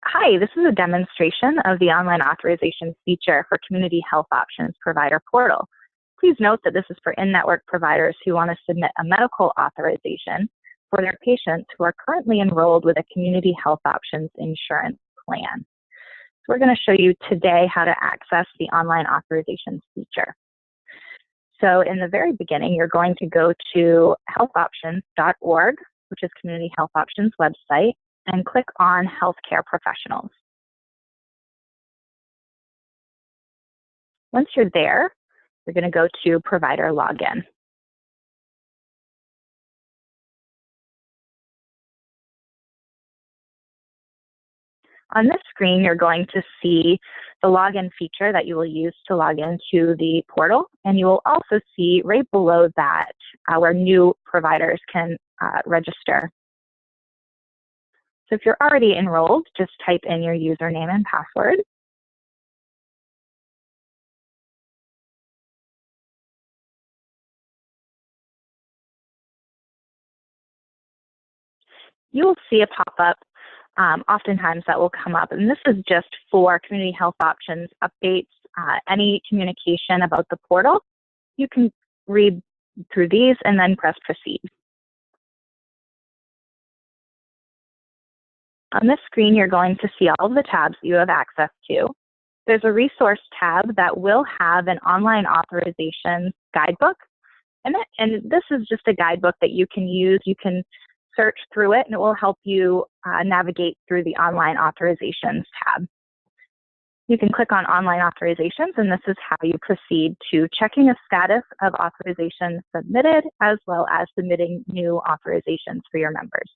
Hi, this is a demonstration of the online authorizations feature for Community Health Options Provider Portal. Please note that this is for in-network providers who want to submit a medical authorization for their patients who are currently enrolled with a Community Health Options insurance plan. So we're going to show you today how to access the online authorizations feature. So in the very beginning, you're going to go to healthoptions.org, which is Community Health Options website, and click on Healthcare Professionals. Once you're there, you're going to go to Provider Login. On this screen, you're going to see the login feature that you will use to log into the portal, and you will also see right below that where new providers can register. So if you're already enrolled, just type in your username and password. You will see a pop-up, oftentimes that will come up, and this is just for Community Health Options updates, any communication about the portal. You can read through these and then press proceed. On this screen, you're going to see all of the tabs you have access to. There's a resource tab that will have an online authorization guidebook, and this is just a guidebook that you can use. You can search through it, and it will help you navigate through the online authorizations tab. You can click on online authorizations, and this is how you proceed to checking a status of authorization submitted, as well as submitting new authorizations for your members.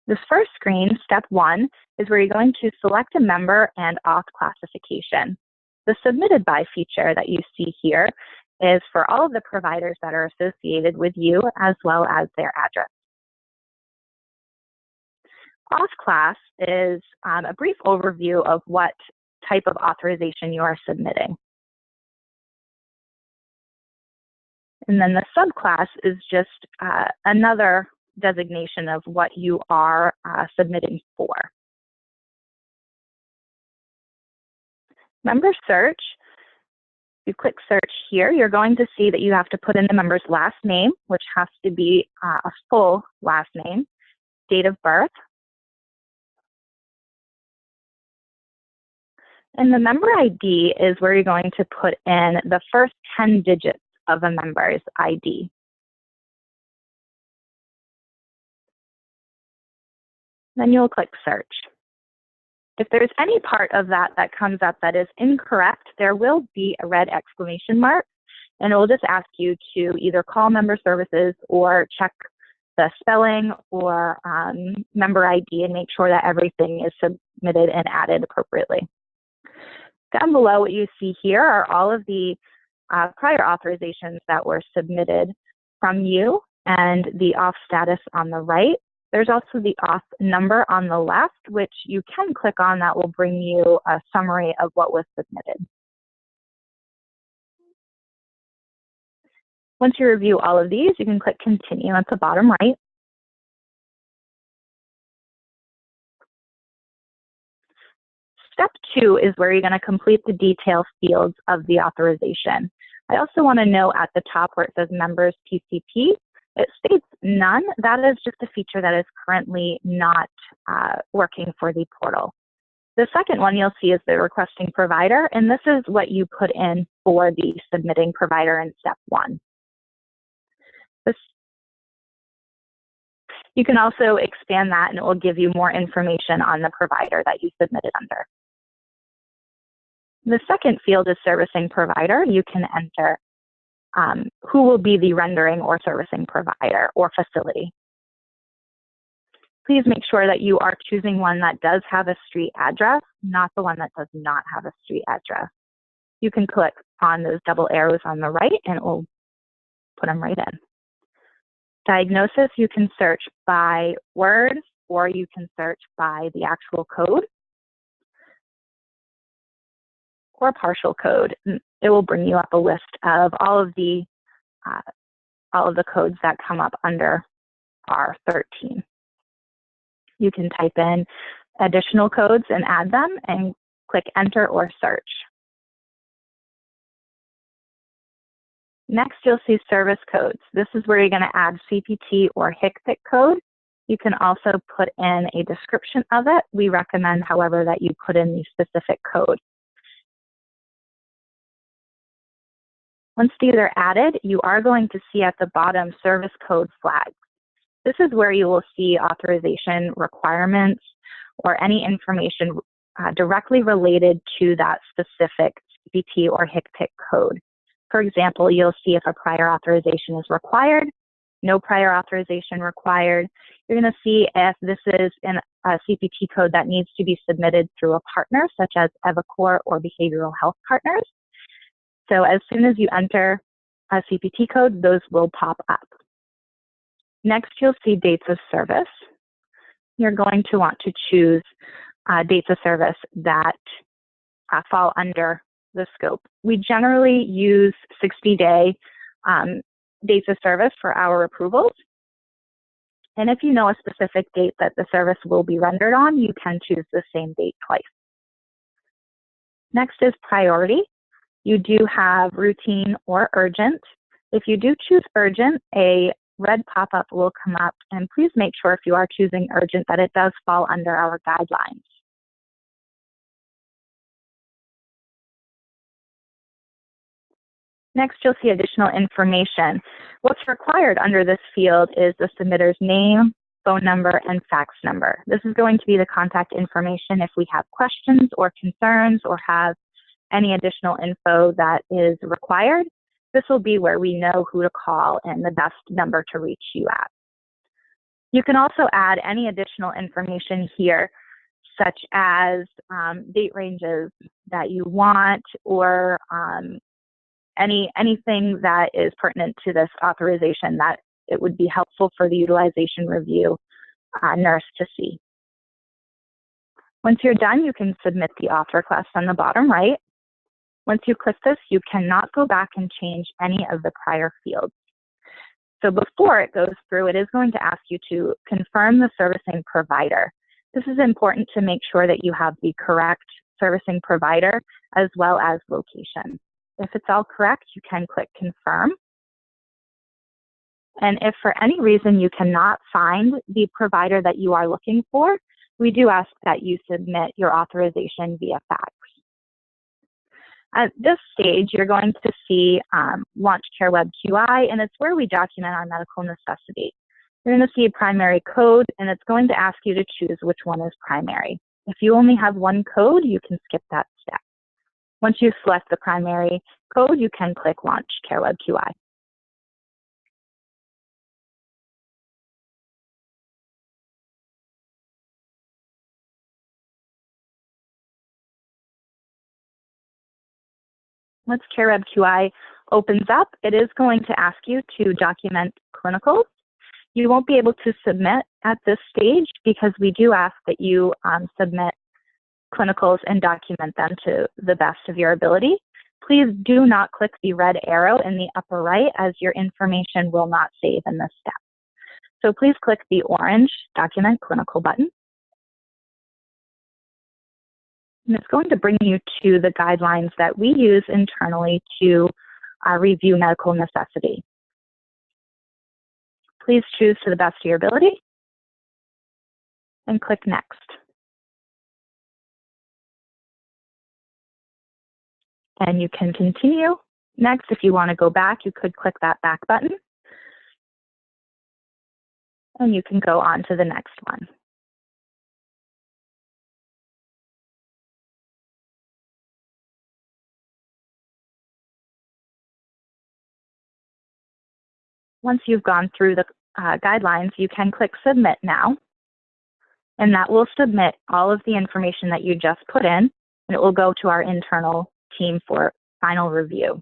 This first screen, step 1, is where you're going to select a member and auth classification. The submitted by feature that you see here is for all of the providers that are associated with you, as well as their address. Auth class is a brief overview of what type of authorization you are submitting. And then the subclass is just another designation of what you are submitting for. Member search. You click search here, you're going to see that you have to put in the member's last name, which has to be a full last name, date of birth, and the member ID is where you're going to put in the first 10 digits of a member's ID. Then you'll click search. If there's any part of that that comes up that is incorrect, there will be a red exclamation mark, and it will just ask you to either call member services or check the spelling or member ID and make sure that everything is submitted and added appropriately. Down below, what you see here are all of the prior authorizations that were submitted from you and the auth status on the right. There's also the auth number on the left, which you can click on. That will bring you a summary of what was submitted. Once you review all of these, you can click continue at the bottom right. Step 2 is where you're going to complete the detail fields of the authorization. I also want to note at the top where it says members PCP, it states none. That is just a feature that is currently not working for the portal. The second one you'll see is the requesting provider, and this is what you put in for the submitting provider in step 1. You can also expand that, and it will give you more information on the provider that you submitted under. The second field is servicing provider. You can enter who will be the rendering or servicing provider or facility. Please make sure that you are choosing one that does have a street address, not the one that does not have a street address. You can click on those double arrows on the right and it will put them right in. Diagnosis, you can search by word or you can search by the actual code or partial code. It will bring you up a list of all of the codes that come up under R13. You can type in additional codes and add them, and click Enter or Search. Next, you'll see service codes. This is where you're going to add CPT or HCPC code. You can also put in a description of it. We recommend, however, that you put in the specific code. Once these are added, you are going to see at the bottom service code flags. This is where you will see authorization requirements or any information directly related to that specific CPT or HCPC code. For example, you'll see if a prior authorization is required, no prior authorization required. You're going to see if this is a CPT code that needs to be submitted through a partner, such as EviCore or Behavioral Health Partners. So as soon as you enter a CPT code, those will pop up. Next, you'll see dates of service. You're going to want to choose dates of service that fall under the scope. We generally use 60-day dates of service for our approvals. And if you know a specific date that the service will be rendered on, you can choose the same date twice. Next is priority. You do have routine or urgent. If you do choose urgent, a red pop-up will come up, and please make sure if you are choosing urgent that it does fall under our guidelines. Next, you'll see additional information. What's required under this field is the submitter's name, phone number, and fax number. This is going to be the contact information if we have questions or concerns or have any additional info that is required. This will be where we know who to call and the best number to reach you at. You can also add any additional information here, such as date ranges that you want, or anything that is pertinent to this authorization that it would be helpful for the utilization review nurse to see. Once you're done, you can submit the auth request on the bottom right. Once you click this, you cannot go back and change any of the prior fields. So before it goes through, it is going to ask you to confirm the servicing provider. This is important to make sure that you have the correct servicing provider as well as location. If it's all correct, you can click confirm. And if for any reason you cannot find the provider that you are looking for, we do ask that you submit your authorization via fax. At this stage, you're going to see Launch Care Web QI, and it's where we document our medical necessity. You're going to see a primary code, and it's going to ask you to choose which one is primary. If you only have one code, you can skip that step. Once you select the primary code, you can click Launch Care Web QI. Once Care Web QI opens up, it is going to ask you to document clinicals. You won't be able to submit at this stage because we do ask that you submit clinicals and document them to the best of your ability. Please do not click the red arrow in the upper right, as your information will not save in this step. So please click the orange Document Clinical button. And it's going to bring you to the guidelines that we use internally to review medical necessity. Please choose to the best of your ability and click Next. And you can continue. Next, if you want to go back, you could click that back button. And you can go on to the next one. Once you've gone through the guidelines, you can click Submit Now. And that will submit all of the information that you just put in, and it will go to our internal team for final review.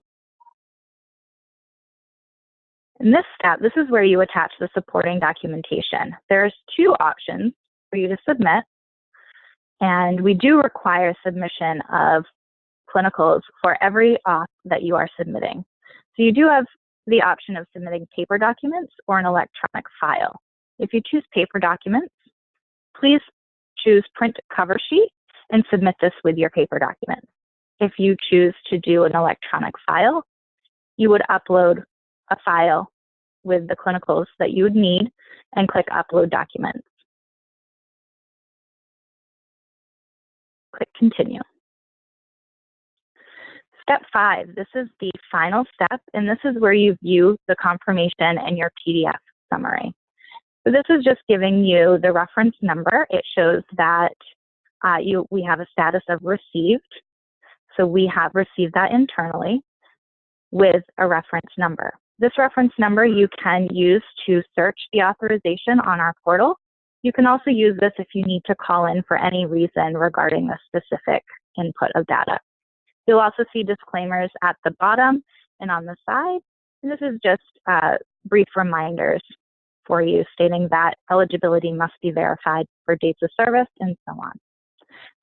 In this step, this is where you attach the supporting documentation. There's two options for you to submit, and we do require submission of clinicals for every auth that you are submitting. So you do have the option of submitting paper documents or an electronic file. If you choose paper documents, please choose Print Cover Sheet and submit this with your paper documents. If you choose to do an electronic file, you would upload a file with the clinicals that you would need and click Upload Documents. Click Continue. Step 5, this is the final step, and this is where you view the confirmation and your PDF summary. So this is just giving you the reference number. It shows that we have a status of received. So we have received that internally with a reference number. This reference number you can use to search the authorization on our portal. You can also use this if you need to call in for any reason regarding a specific input of data. You'll also see disclaimers at the bottom and on the side. And this is just brief reminders for you stating that eligibility must be verified for dates of service and so on.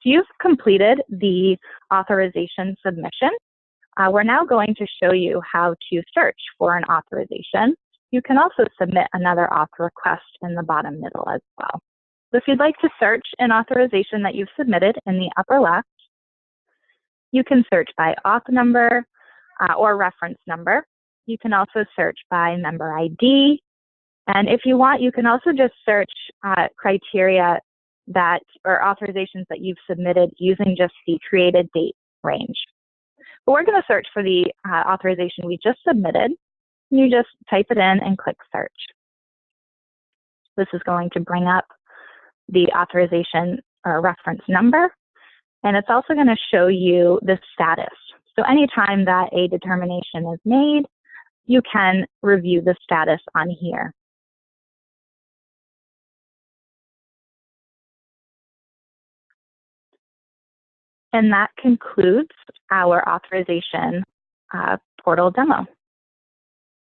So you've completed the authorization submission. We're now going to show you how to search for an authorization. You can also submit another auth request in the bottom middle as well. So if you'd like to search an authorization that you've submitted in the upper left, you can search by auth number or reference number. You can also search by member ID. And if you want, you can also just search criteria that or authorizations that you've submitted using just the created date range. But we're going to search for the authorization we just submitted. You just type it in and click search. This is going to bring up the authorization or reference number. And it's also going to show you the status. So anytime that a determination is made, you can review the status on here. And that concludes our authorization portal demo.